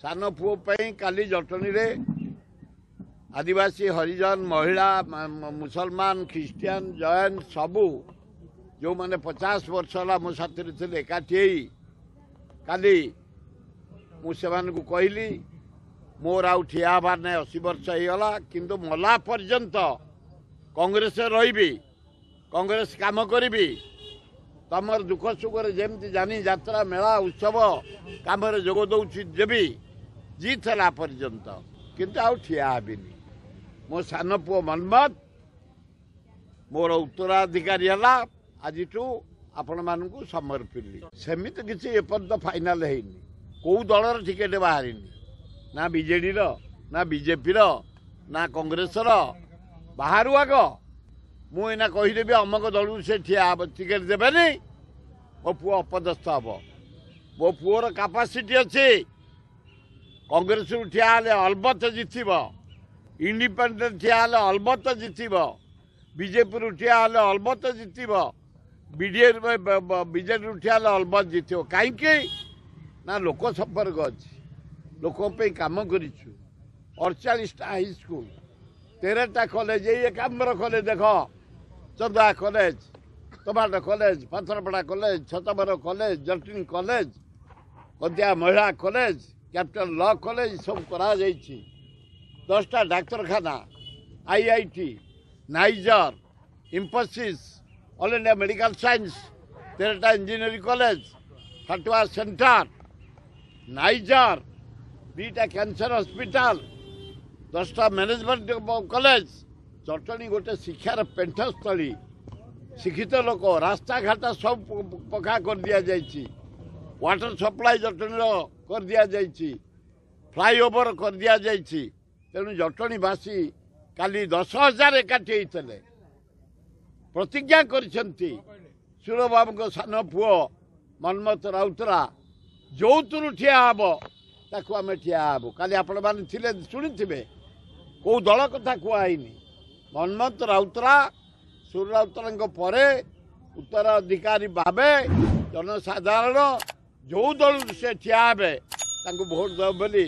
सान पुओ काली जटनी रे आदिवासी हरिजन महिला मुसलमान ख्रिस्टियन जैन सबू जो मैंने 50 वर्ष है मो साथी थे एकाठी काली मुझे कहली मोर आउ ठिया हबार ना 80 वर्ष होगला किंतु मला पर्यंत कांग्रेस रही कांग्रेस काम करी तमर दुख सुख जमी जानी यात्रा मेला उत्सव कम जोग दौची देवी जीत है पर्यंत किंतु आउ ठिया हबिनी मो सान पुओ मनमत मोर उत्तराधिकारी है आज आपण मानू समर्पिली सेमित किसी एपर्यंत फाइनाल हैनी कौ दलर टिकेट बाहरी ना बीजेडी ना बीजेपी ना कांग्रेस बाहर आग मुना कहीदेवी अमक दल से ठिया हम टिकेट देवे मो पुओ अपदस्थ हम मो पुओर कैपेसिटी अच्छी कांग्रेस ठिया अलबत जितब इंडिपेंडेंट ठिया अलबत जितब बीजेपी ठिया अलबत जितब बीजेडी ठिया अलबत जित कहीं ना लोक संपर्क अच्छी लोक कम कर 48टा हाई स्कूल 13टा कॉलेज ये कामर कॉलेज देख Chanda college Tamando college Patharpada college Chhatabar college Jatni college कदिया महिला कॉलेज कैपिटल लॉ कॉलेज सब करा 10टा डाक्तरखाना IIT NISER Infosys all India medical science 13टा इंजीनियरिंग कॉलेज फटवा सेंटर नाइजर 2टा कैंसर हॉस्पिटल 10टा मैनेजमेंट कॉलेज जटनी गोटे शिक्षार पेंठस्थली शिक्षित लोक रास्ता घाट सब पक्का कर दिया जाइए वाटर सप्लाई जटनी कर दिया जाइए फ्लाईओवर कर दिया जाइए तेणु जटनीवासी काली 10,000 एकाठी होते प्रतिज्ञा करिसेंती सुर बाबू सान पुओ मनमत राउतरा जो ठिया हम ताकू आम ठिया हबू काली आपण मैंने शुणी कौ दल कथा कहनी मनमत राउतरा सुर राउतरा परे उत्तराधिकारी भावे जनसाधारण जो दल से ठिया हे भोट दे बोली।